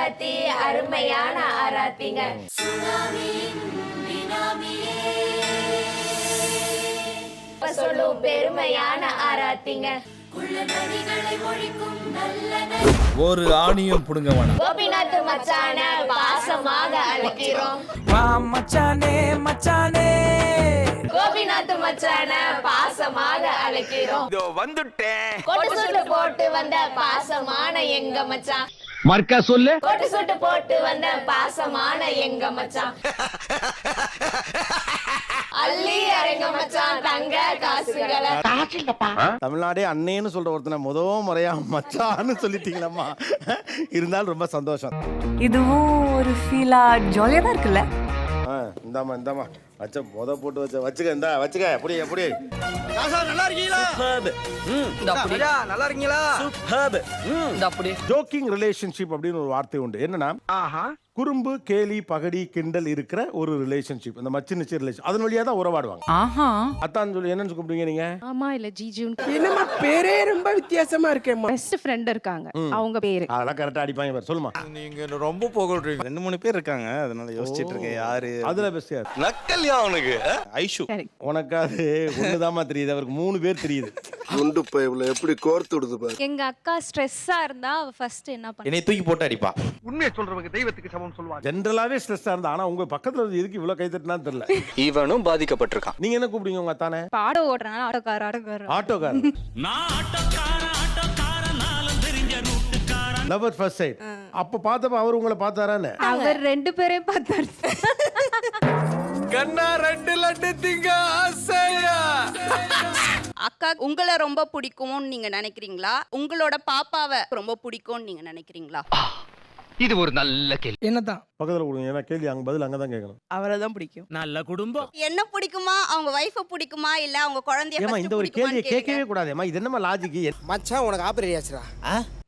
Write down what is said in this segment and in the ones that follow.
ஆராத்தி அருமையான ஆராத்திங்க. சொல்லும் பெருமையான ஆராத்திங்க. ஒரு ஆணியும் புடுங்க வேணாம். கோபிநாத் மச்சான பாசமாக அழைக்கிறோம். மச்சானே மச்சானே கோபிநாத் மச்சான பாசமாக அழைக்கிறோம். வந்துட்டேன். கோட்டு சூட்டு போட்டு வந்த பாசமான எங்க மச்சான். மர்க்கா சொல்லு. கோட்டு சூட்டு போட்டு வந்த பாசமான எங்க மச்சான். அள்ளி அரங்க மச்சான் தங்க காசுகளை. தமிழ்நாடே அண்ணேன்னு சொல்ற ஒருத்தனை முறையா மச்சான்னு சொல்லிட்டீங்களம்மா. இருந்தாலும் ரொம்ப சந்தோஷம். இதுவும் ஒரு ஃபீலா ஜாலியா தான் இருக்குல்ல. இந்தாமா வச்ச போட்டு வச்சுக்க இந்தா வச்சுக்க எப்படி நல்லா இருக்கீங்களா? நல்லா இருக்கீங்களா? ஜோக்கிங் ரிலேஷன்ஷிப் அப்படின்னு ஒரு வார்த்தை உண்டு. என்னன்னா குறும்பு கேலி பகடி கிண்டல் இருக்கிற ஒரு ரிலேஷன்ஷிப். இந்த மச்சி நிச்சய ரிலேஷன் அதன் வழியா தான் உறவாடுவாங்க. அத்தான் சொல்லி என்னன்னு கூப்பிடுவீங்க நீங்க? ஆமா இல்ல ஜிஜு. என்னமா பேரே ரொம்ப வித்தியாசமா இருக்கே. பெஸ்ட் ஃப்ரெண்ட் இருக்காங்க, அவங்க பேரு. அதெல்லாம் கரெக்டா அடிப்பாங்க பாரு. சொல்லுமா. நீங்க ரொம்ப புகழ்றீங்க. 2-3 பேர் இருக்காங்க, அதனால யோசிச்சிட்டு இருக்கேன் யாரு அதுல பெஸ்ட் யார்? நக்கல்யா அவனுக்கு ஐஷு. உனக்கு அது ஒண்ணுதாமா தெரியுது, அவருக்கு 3 பேர் தெரியுது. குண்டு பைப்ல எப்படி கோர்த்து விடுது பாரு. எங்க அக்கா ஸ்ட்ரெஸ்ஸா இருந்தா அவ ஃபர்ஸ்ட் என்ன பண்ணுவா? என்னை தூக்கி போட்டு அடிப்பா. உண்மையை சொல்றவங்க தெய்வத்துக்கு சமம் சொல்லுவாங்க. ஜெனரலாவே ஸ்ட்ரெஸ்ஸா இருந்தா, ஆனா உங்க பக்கத்துல எதுக்கு இவ்வளவு கை தட்டினான்னு தெரியல. இவனும் பாதிக்கப்பட்டிருக்கான். நீங்க என்ன கூப்பிடுங்க உங்க அத்தானே? பாட ஓடுறனால ஆட்டோக்கார. Lover first sight. அப்ப பார்த்தப்ப அவர் உங்களை பார்த்தாரானே? அவர் 2 பேரையும் பார்த்தாரு. கண்ணா 2 லட்டு திங்க ஆசையா. அக்கா உங்களை ரொம்ப பிடிக்கும்னு நீங்க நினைக்கிறீங்களா? உங்களோட பாப்பாவை ரொம்ப பிடிக்கும்னு நீங்க நினைக்கிறீங்களா? இது ஒரு நல்ல கேள்வி. என்னதான் பக்கத்துல கொடுங்க. ஏன்னா கேள்வி அங்க பதில் அங்கதான் கேட்கணும். அவரை தான் பிடிக்கும். நல்ல குடும்பம். என்ன பிடிக்குமா? அவங்க வைஃப பிடிக்குமா இல்ல அவங்க குழந்தைய ஏமா இந்த ஒரு கேள்வியை கேட்கவே கூடாதேமா. இது என்னமா லாஜிக்? மச்சான் உனக்கு ஆபரேட் ஆச்சுடா.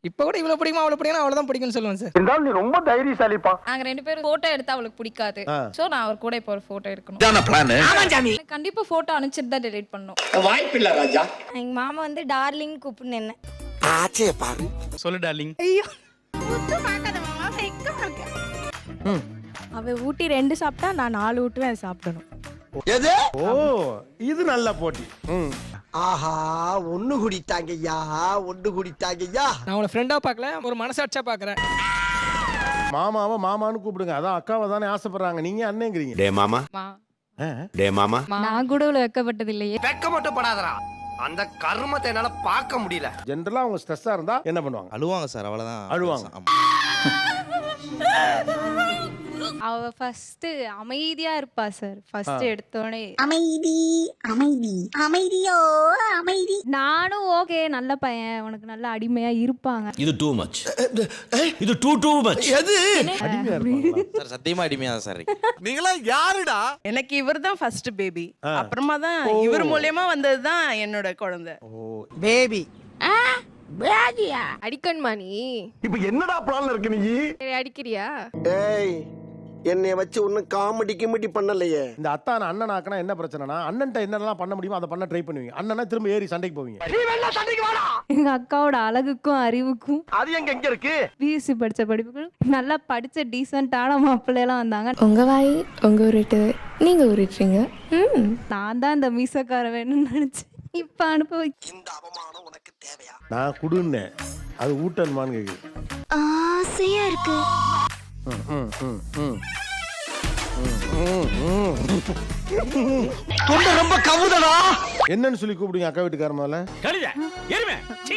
இப்ப கூட இவ்வளவு பிடிக்குமா அவ்வளவு பிடிக்கும் அவ்வளவுதான் பிடிக்கும்னு சொல்லுவேன் சார். இருந்தாலும் நீ ரொம்ப தைரியசாலிப்பா. நாங்க 2 பேரும் போட்டோ எடுத்தா அவளுக்கு பிடிக்காது. சோ நான் அவர் கூட இப்போ ஒரு போட்டோ எடுக்கணும். இதான பிளான்? ஆமா ஜாமி. கண்டிப்பா போட்டோ அனுப்பிச்சிட்டு தான் டெலீட் பண்ணனும். வாய்ப்பில்லை ராஜா. எங்க மாமா வந்து டார்லிங் கூப்பிடுன்னு என்ன. ஆச்சே பாரு. சொல்லு டார்லிங். ஐயோ முத்து பார்க்காத மாமா வெக்கமா இருக்கு. அவ ஊட்டி 2 சாப்பிட்டா நான் 4 ஊட்டுவேன் சாப்பிடணும். எது? ஓ இது நல்ல போட்டி. ஆஹா ஒண்ணு குடிட்டாங்கய்யா. நான் உங்களை ஃப்ரெண்டா பார்க்கல, ஒரு மனசாட்சியா பார்க்கறேன். மாமாவை மாமான்னு கூப்பிடுங்க. அதான் அக்காவை தானே ஆசைப்படுறாங்க, நீங்க அண்ணேங்கிறீங்க. டே மாமா. டே மாமா. நான் கூட இவ்வளவு வெக்கப்பட்டது இல்லையே. வெக்க மட்டும் படாதடா. அந்த கர்மத்தை என்னால பார்க்க முடியல. ஜெனரலா அவங்க ஸ்ட்ரெஸ்ஸா இருந்தா என்ன பண்ணுவாங்க? அழுவாங்க சார், அவ்வளவுதான். அழுவாங்க. அவ ஃபர்ஸ்ட் அமைதியா இருப்பா சார். ஃபர்ஸ்ட் எடுத்தோனே அமைதி. நானும் ஓகே நல்ல பையன், உனக்கு நல்ல அடிமையா இருப்பாங்க. இது டூ மச். இது டூ மச். எது? அடிமையா இருப்பாங்களா? சார் சத்தியமா அடிமையா தான் சார். நீங்களா யாருடா? எனக்கு இவர்தான் ஃபர்ஸ்ட் பேபி. அப்புறமா தான் இவர் மூலமா வந்ததுதான் என்னோட குழந்தை. பேபி. அடிக்கணுமா நீ? இப்ப என்னடா பிளான்ல இருக்கு நீ? அடிக்கிறியா? ஏய் என்னைய வச்சு ஒன்னும் காமெடி பண்ணலையே. இந்த அத்தான அண்ணன் ஆக்கினா என்ன பிரச்சனைனா, அண்ணன்ட்ட என்னெல்லாம் பண்ண முடியுமோ அதை பண்ண ட்ரை பண்ணுவீங்க. அண்ணனா திரும்ப ஏறி சண்டைக்கு போவீங்க. நீ வேணா சண்டைக்கு வாடா. எங்க அக்காவோட அழகுக்கும் அறிவுக்கும் அது எங்க இருக்கு? பிஎஸ்சி படிச்ச படிப்புக்கும் நல்லா படிச்ச டீசென்ட்டான மாப்பிள்ளை எல்லாம் வந்தாங்க. உங்க வாய் உங்க உருட்டு நீங்க உருட்டுறீங்க. நான் தான் இந்த மீசக்கார வேணும்னு நினைச்சேன். இப்ப அனுப்ப இந்த அவமானம் உனக்கு தேவையா? நான் குடுன்னு அது ஊட்டன்மான்னு கேக்குது. ஆசையா இருக்கு. தொண்டை ரொம்ப கவுதடா. என்னன்னு சொல்லி கூப்பிடுங்க அக்கா வீட்டுக்கார மேல? கழுதை எருமை. சீ.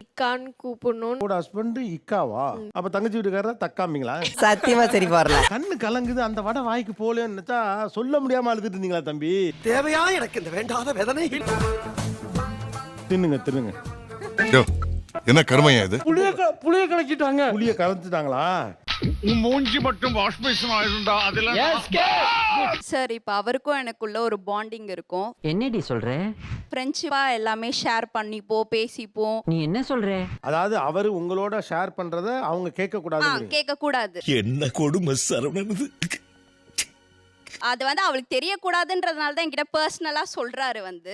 இக்கான்னு கூப்பிடணும். கூட ஹஸ்பண்ட் இக்காவா? அப்ப தங்கச்சி வீட்டுக்காரர் தக்காமிங்களா? சத்தியமா சரி வரல. கண்ணு கலங்குது, அந்த வடை வாய்க்கு போலேன்னு நினைச்சா சொல்ல முடியாம அழுதுட்டு இருந்தீங்களா தம்பி? தேவையா எனக்கு இந்த வேண்டாத வேதனை? தின்னுங்க. என்ன கருமையா இது? புளிய கலக்கிட்டாங்க. புளிய கலந்துட்டாங்களா? மூஞ்சி மட்டும் வாஷ் பேஷன் ஆயிருந்தா அதெல்லாம். சார் இப்ப அவருக்கும் எனக்குள்ள ஒரு பாண்டிங் இருக்கும். என்னடி சொல்ற? ஃப்ரெண்ட்ஷிப்பா எல்லாமே ஷேர் பண்ணிப்போம், பேசிப்போம். நீ என்ன சொல்ற? அதாவது அவரு உங்களோட ஷேர் பண்றத அவங்க கேட்க கூடாது. கேட்க கூடாது. என்ன கொடுமை சரவணனுது. அது வந்து அவளுக்கு தெரியக்கூடாதுன்றதுனால தான் என்கிட்ட பர்சனலா சொல்றாரு வந்து.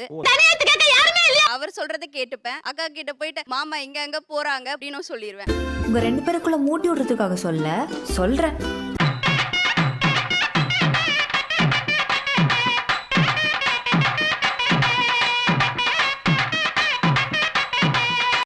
அவர் சொல்றதை கேட்டுப்பேன். அக்கா கிட்ட போயிட்டு மாமா எங்க போறாங்க அப்படின்னு சொல்லிடுவேன். உங்க 2 பேருக்குள்ள மூட்டி விடுறதுக்காக சொல்றேன்.